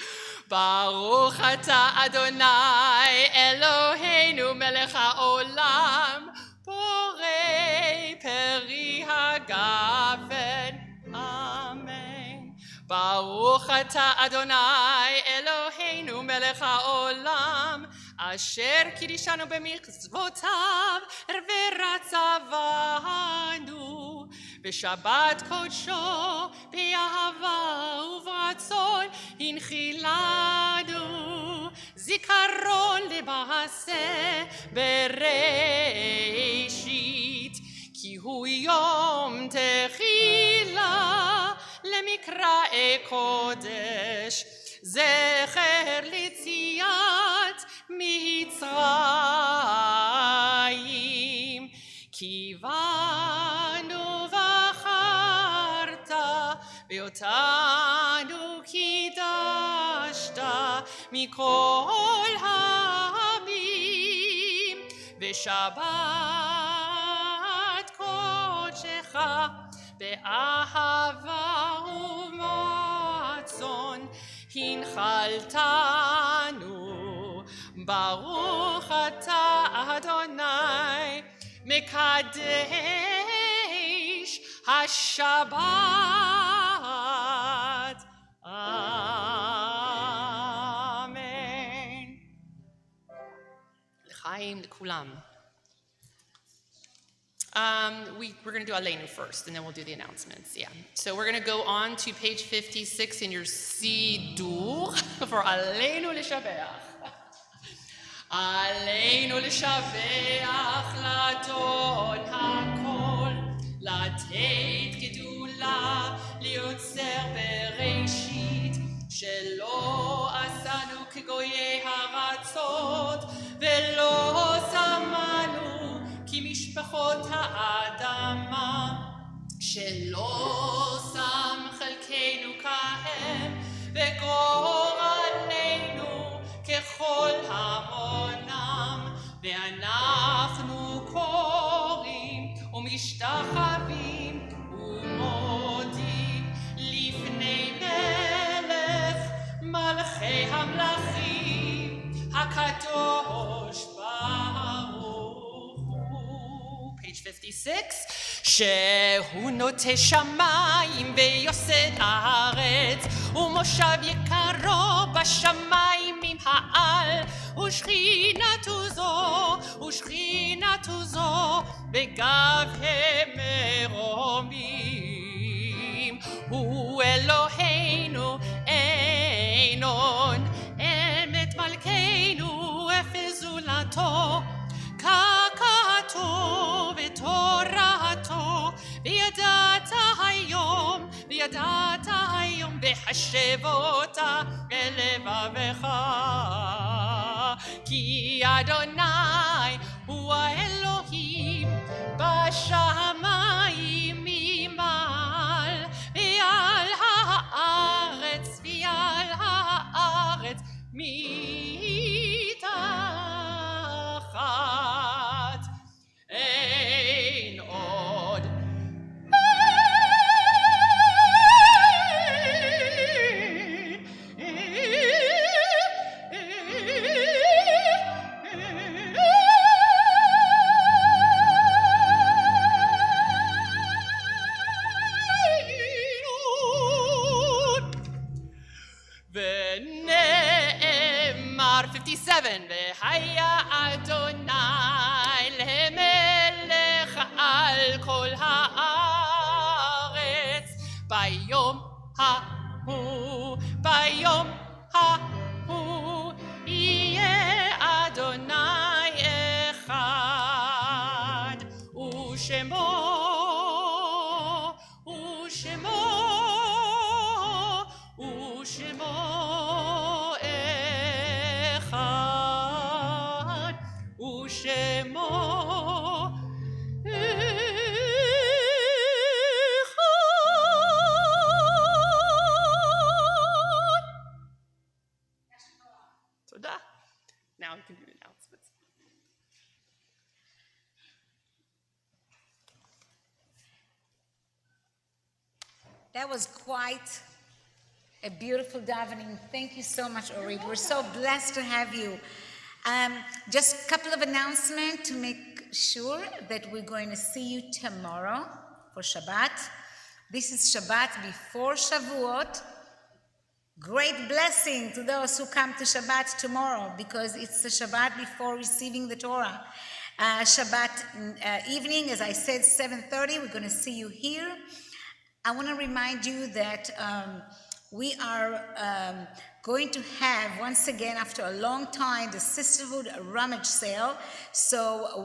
Baruch atah Adonai Eloheinu melech haolam borei peri hagafen. Amen. Baruch atah Adonai Eloheinu melech haolam asher kirishanu b'mitzvotav v'ratzavanu בשבת קודשו, באהבה וברצון, הנחילנו, זיכרון למעשה בראשית, כי הוא יום תחילה למקראי קודש, זכר ליציאת מצרים, קיוונו בחרת ואותנו קידשת מכל העמים, ושבת קודשך באהבה וברצון הנחלתנו. ברוך אתה אדוני מקדש השבת. אמן. לחיים לכולם. We're going to do Aleinu first, and then we'll do the announcements. Yeah. So we're going to go on to page 56 in your Sidur for Aleinu L'Shabeach. Aleinu L'Shabeach L'Adon HaKol, לתת גדולה ליוצר בראשית, שלא עשנו כגויי הארצות, ולא שמנו כמשפחות האדמה, שלא שם חלקנו כהם, וגורלנו ככל המונם, ואנחנו קוראים ומשתחווים ומודים לפני מלך מלכי המלכים הקדוש ברוך הוא. Page 56. שהוא נוטה שמיים ויוסד הארץ, ומושב יקרו בשמיים עם העל, ושכינתו זו בגבהי מרומים. הוא אלוהינו אין עוד, אמת מלכנו אפס זולתו, קקתו ותורתו, וידעת היום וחשב אותה בלבבך, כי אדוני הוא האלוהים בשמיים ממעל, ועל הארץ מתחת. אין עוד. ונאמר 57, והיה אדוני למלך על כל הארץ ביום ההוא יהיה אדוני אחד, ושמו אחד, ושמו תודה. Now we can do announcements. That was quite a beautiful davening. Thank you so much, Orit. We're so blessed to have you. Just a couple of announcements to make sure that we're going to see you tomorrow for Shabbat. This is Shabbat before Shavuot. Great blessing to those who come to Shabbat tomorrow, because it's the Shabbat before receiving the Torah. Shabbat evening, as I said, 7:30, we're going to see you here. I want to remind you that we are going to have, once again, after a long time, the Sisterhood Rummage Sale. So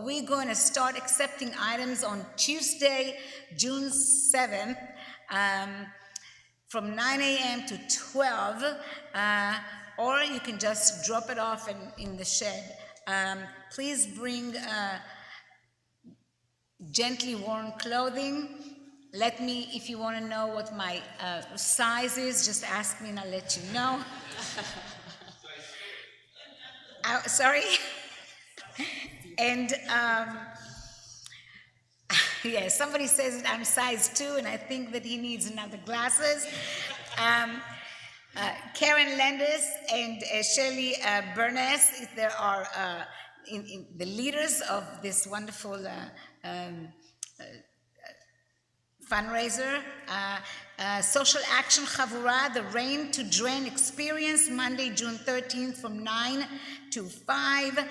we're going to start accepting items on Tuesday, June 7th, from 9 a.m. to 12, or you can just drop it off in the shed. Please bring gently worn clothing. Let me, if you want to know what my size is, just ask me and I'll let you know. Sorry? And yeah, somebody says that I'm size 2, and I think that he needs another glasses. Karen Landis and Shelley Burness, there are in the leaders of this wonderful fundraiser. Social Action Chavura, the Rain to Drain Experience, Monday, June 13th from 9 to 5,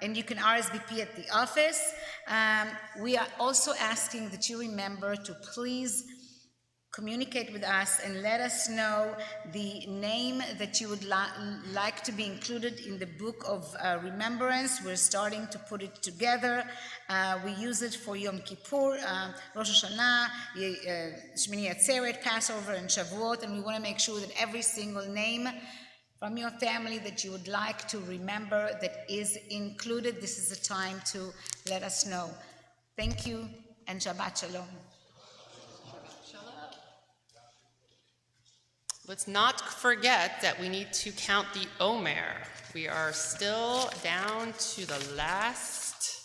and you can RSVP at the office. We are also asking that you remember to please communicate with us and let us know the name that you would like to be included in the book of remembrance. We're starting to put it together. We use it for Yom Kippur, Rosh Hashanah, Shmini Atzeret, Passover, and Shavuot, and we want to make sure that every single name from your family that you would like to remember that is included. This is the time to let us know. Thank you, and Shabbat Shalom. Let's not forget that we need to count the Omer. We are still down to the last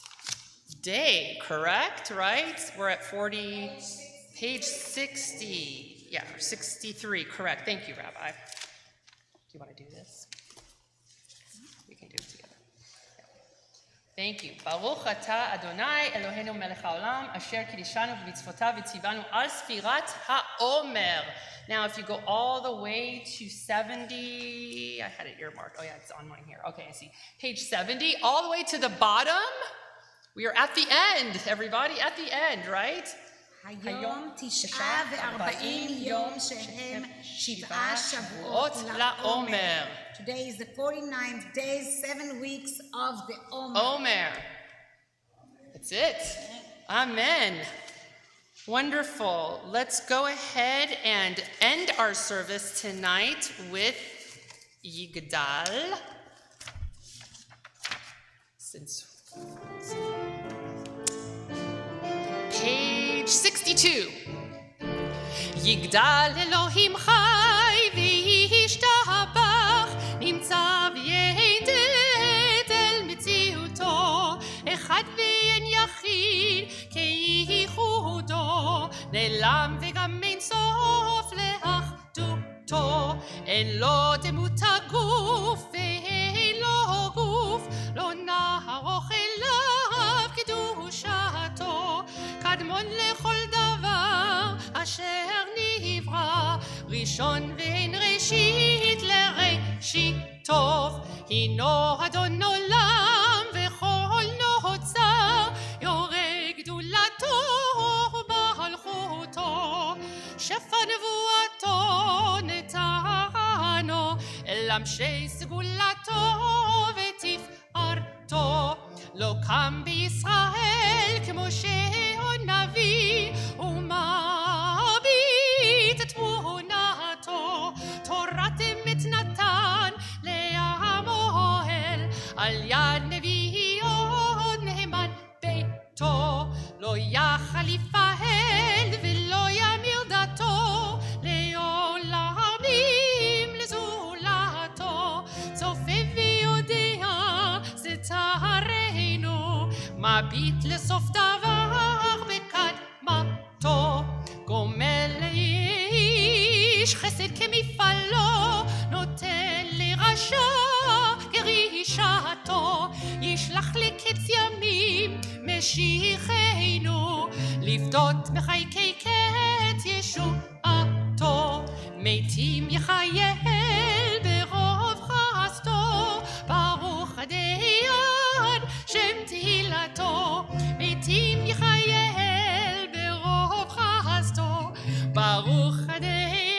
day, correct? Right? We're at page 60. Yeah, 63, correct. Thank you, Rabbi. Do you want to do this? We can do it together. Thank you. Baruch atah Adonai Eloheinu melech haolam asher kiddushanu v'mitzvotav v'tzivanu al sfirat ha'omer. Now, if you go all the way to 70, I had it earmarked. Oh yeah, it's on mine here. Okay, I see. Page 70, all the way to the bottom. We are at the end, everybody, at the end, right? היום 49 יום שהם 7 שבועות לעומר. Today is the 49th day, 7 weeks of the Omer. Omer. That's it. Amen. Wonderful. Let's go ahead and end our service tonight with Yigdal. Page 62. Yigdal Elohim chai v'yishtabach נמצא ויינתת אל מציאותו אחד ואין יחיד כייחודו נעלם וגם אין סוף לאחדותו אין לו דמות הגוף ואין לו גוף לא נערוך אליו קדושתו קדמון לכל דבר אשר נברא ראשון ואין ראשית לראשית טוב הינו אדון עולם וכל נוצר יורה גדולתו ומלכותו שפע נבואתו נתנו אל אנשי סגולתו ותפארתו לא קם בישראל כמו שהנביא ומביט את תמונתו תורת אמת נתן לעם אוהל על יד נביאו נאמן ביתו לא יחל יפעל ולא ימיר דתו לעולמים לזולתו צופה ויודע זה תהרנו מביט לסוף דבר בקדמתו גומל לאיש חסד כמפעלו נותן לרשע כרישתו ישלח לקץ ימים משיחנו לפדות בחיי קץ ישועתו מתים יחייל ברוב חסדו ברוך הדיין שם תהילתו מתים יחייל ברוב חסדו ברוך הדיין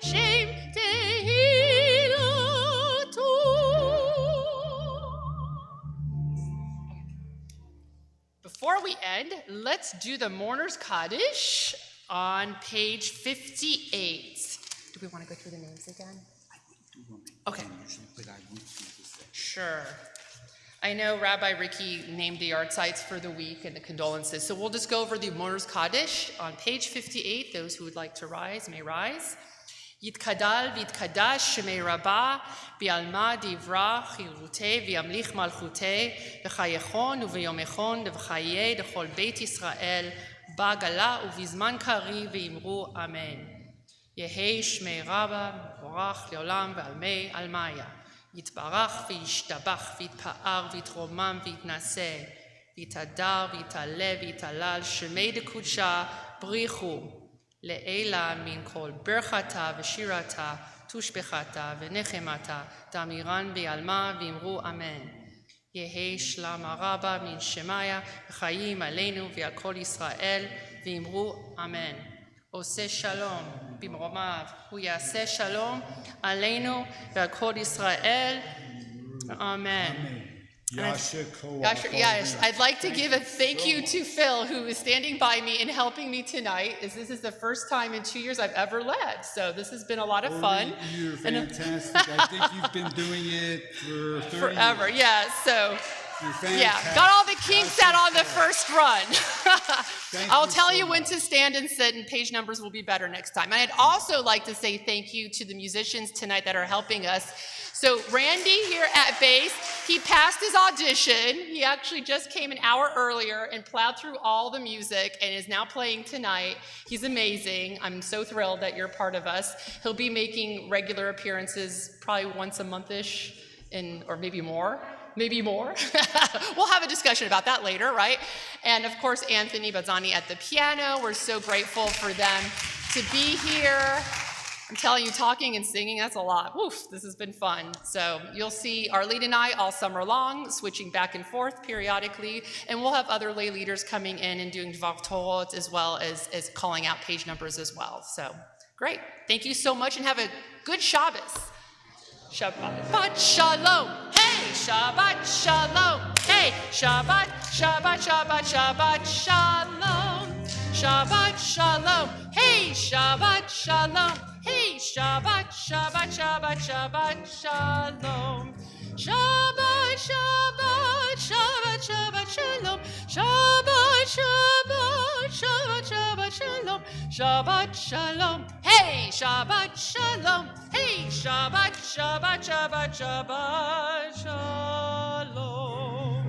שם תהילתו. Before we end, let's do the Mourner's Kaddish on page 58. Do we want to go through the names again? I wouldn't do them Okay. usually, but I would do this section. Sure. I know Rabbi Ricky named the yard sites for the week and the condolences, so we'll just go over the Mourner's Kaddish on page 58. Those who would like to rise may rise. יתקדל ויתקדש שמי רבה בעלמא דברה חירותי וימליך מלכותי בחייכון וביומכון ובחיי לכל בית ישראל בעגלה ובזמן קריב ואמרו אמן. יהי שמי רבה מבורך לעולם ועלמי עלמיה. יתברך וישתבח ויתפאר ויתרומם ויתנשא ויתהדר ויתעלה ויתהלל שמי דקודשה בריחו לעילה מן כל ברכתה ושירתה תושבחתה ונחמתה תאמירן בעלמה ואמרו אמן. יהי שלמה רבה מן שמיה וחיים עלינו ועל כל ישראל ואמרו אמן. עושה שלום במרומיו הוא יעשה שלום עלינו ועל כל ישראל אמן. Yes, I'd like to give a thank you to Phil, who is standing by me and helping me tonight, as this is the first time in 2 years I've ever led. So this has been a lot of fun. You're fantastic. I think you've been doing it for 30 Forever, years. yeah. So, You're fantastic. yeah, got all the kinks out on the first run. I'll tell you when to stand and sit, and page numbers will be better next time. And I'd also like to say thank you to the musicians tonight that are helping us. So Randy here at bass, he passed his audition. He actually just came an hour earlier and plowed through all the music and is now playing tonight. He's amazing. I'm so thrilled that you're part of us. He'll be making regular appearances probably once a month-ish, or maybe more. maybe more. We'll have a discussion about that later, right? And of course, Anthony Bazzani at the piano. We're so grateful for them to be here. I'm telling you, talking and singing, that's a lot. Woof, this has been fun. So you'll see Arlene and I all summer long, switching back and forth periodically, and we'll have other lay leaders coming in and doing Dvar Torot as well as calling out page numbers as well. So great. Thank you so much and have a good Shabbos. Shabbat Shalom. Hey, Shabbat Shalom. Hey, Shabbat, Shabbat, Shabbat, Shabbat Shalom. Shabbat Shalom. Hey, Shabbat Shalom. Hey, Shabbat, Shabbat, Shabbat, Shabbat Shalom. Shabbat, Shabbat, Shabbat, Shabbat Shalom. Shabbat, Shabbat, Shabbat, Shabbat Shalom. Shabbat Shalom. Hey, Shabbat Shalom. Hey, Shabbat, Shabbat, Shabbat, Shabbat Shalom.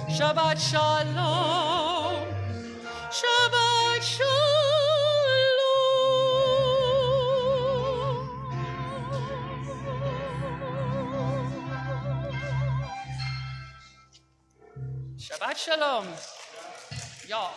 Shabbat Shalom. Shabbat Shalom. Shabbat Shalom. Y'all.